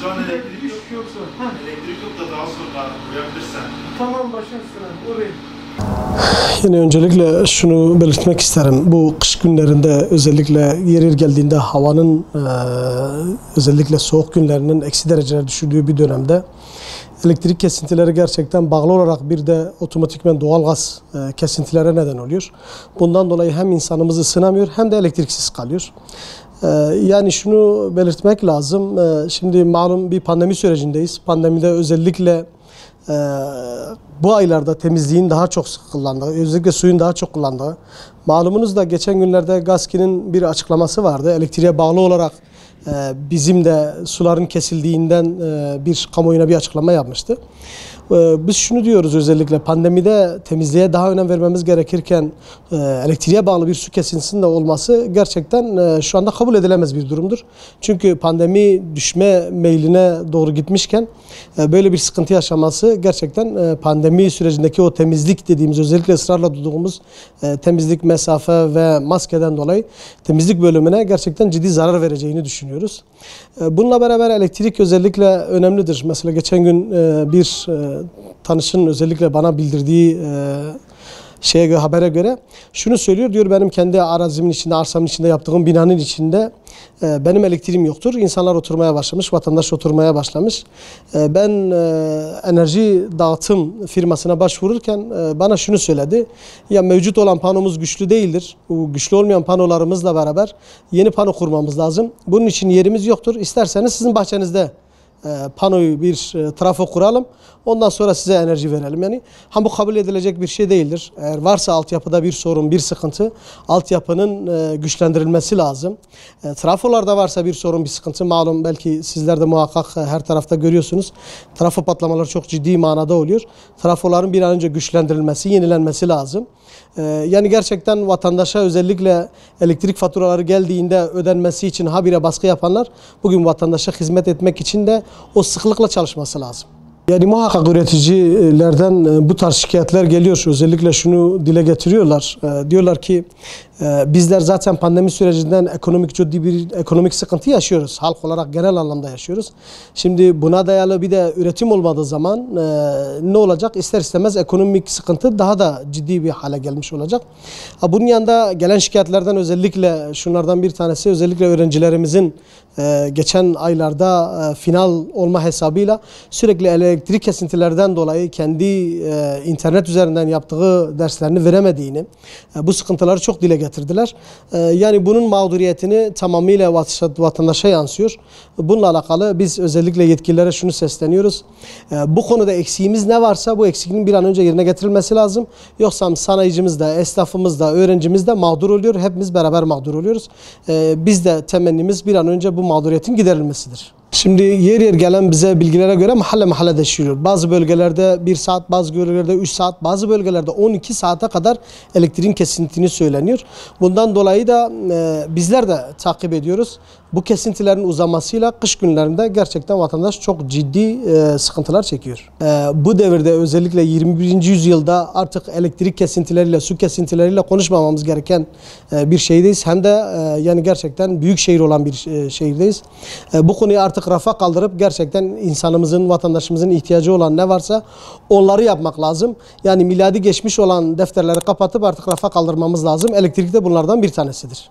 Şu an elektrik yok. Elektrik yok da daha sonra uyabilirsen. Tamam, başın üstüne. Orayı. Yine öncelikle şunu belirtmek isterim. Bu kış günlerinde özellikle yeri geldiğinde havanın özellikle soğuk günlerinin eksi dereceler düşürdüğü bir dönemde elektrik kesintileri gerçekten bağlı olarak bir de otomatikmen doğalgaz kesintilere neden oluyor. Bundan dolayı hem insanımız ısınamıyor hem de elektriksiz kalıyor. Yani şunu belirtmek lazım. Şimdi malum bir pandemi sürecindeyiz. Pandemide özellikle bu aylarda temizliğin daha çok kullandığı, özellikle suyun daha çok kullandığı. Malumunuz da geçen günlerde Gazki'nin bir açıklaması vardı. Elektriğe bağlı olarak bizim de suların kesildiğinden bir kamuoyuna bir açıklama yapmıştı. Biz şunu diyoruz, özellikle pandemide temizliğe daha önem vermemiz gerekirken elektriğe bağlı bir su kesintisinin de olması gerçekten şu anda kabul edilemez bir durumdur. Çünkü pandemi düşme meyline doğru gitmişken böyle bir sıkıntı yaşaması gerçekten pandemi sürecindeki o temizlik dediğimiz, özellikle ısrarla duyduğumuz temizlik, mesafe ve maskeden dolayı temizlik bölümüne gerçekten ciddi zarar vereceğini düşünüyoruz. Bununla beraber elektrik özellikle önemlidir. Mesela geçen gün bir tanışın özellikle bana bildirdiği habere göre şunu söylüyor, diyor benim kendi arazimin içinde, arsamın içinde yaptığım binanın içinde benim elektriğim yoktur. İnsanlar oturmaya başlamış, vatandaş oturmaya başlamış. Ben enerji dağıtım firmasına başvururken bana şunu söyledi. Ya mevcut olan panomuz güçlü değildir. Bu güçlü olmayan panolarımızla beraber yeni pano kurmamız lazım. Bunun için yerimiz yoktur. İsterseniz sizin bahçenizde panoyu bir trafo kuralım. Ondan sonra size enerji verelim. Yani bu kabul edilecek bir şey değildir. Eğer varsa altyapıda bir sorun, bir sıkıntı, altyapının güçlendirilmesi lazım. Trafolarda varsa bir sorun, bir sıkıntı, malum belki sizler de muhakkak her tarafta görüyorsunuz. Trafo patlamaları çok ciddi manada oluyor. Trafoların bir an önce güçlendirilmesi, yenilenmesi lazım. Yani gerçekten vatandaşa özellikle elektrik faturaları geldiğinde ödenmesi için habire baskı yapanlar bugün vatandaşa hizmet etmek için de o sıklıkla çalışması lazım. Yani muhakkak üreticilerden bu tarz şikayetler geliyor. Özellikle şunu dile getiriyorlar. Diyorlar ki bizler zaten pandemi sürecinden ciddi bir ekonomik sıkıntı yaşıyoruz. Halk olarak genel anlamda yaşıyoruz. Şimdi buna dayalı bir de üretim olmadığı zaman ne olacak? İster istemez ekonomik sıkıntı daha da ciddi bir hale gelmiş olacak. Bunun yanında gelen şikayetlerden özellikle şunlardan bir tanesi, özellikle öğrencilerimizin geçen aylarda final olma hesabıyla sürekli elektrik kesintilerden dolayı kendi internet üzerinden yaptığı derslerini veremediğini, bu sıkıntıları çok dile getirdiler. Yani bunun mağduriyetini tamamıyla vatandaşa yansıyor. Bununla alakalı biz özellikle yetkililere şunu sesleniyoruz. Bu konuda eksiğimiz ne varsa bu eksikliğin bir an önce yerine getirilmesi lazım. Yoksa sanayicimiz de, esnafımız da, öğrencimiz de mağdur oluyor. Hepimiz beraber mağdur oluyoruz. Biz de temennimiz bir an önce bu mağduriyetin giderilmesidir. Şimdi yer yer gelen bize bilgilere göre mahalle mahalle değişiyor. Bazı bölgelerde 1 saat, bazı bölgelerde 3 saat, bazı bölgelerde 12 saate kadar elektriğin kesintiğini söyleniyor. Bundan dolayı da bizler de takip ediyoruz. Bu kesintilerin uzamasıyla kış günlerinde gerçekten vatandaş çok ciddi sıkıntılar çekiyor. Bu devirde özellikle 21. yüzyılda artık elektrik kesintileriyle, su kesintileriyle konuşmamamız gereken bir şeydeyiz. Hem de yani gerçekten büyük şehir olan bir şehirdeyiz. Bu konuyu artık rafa kaldırıp gerçekten insanımızın, vatandaşımızın ihtiyacı olan ne varsa onları yapmak lazım. Yani miladi geçmiş olan defterleri kapatıp artık rafa kaldırmamız lazım. Elektrik de bunlardan bir tanesidir.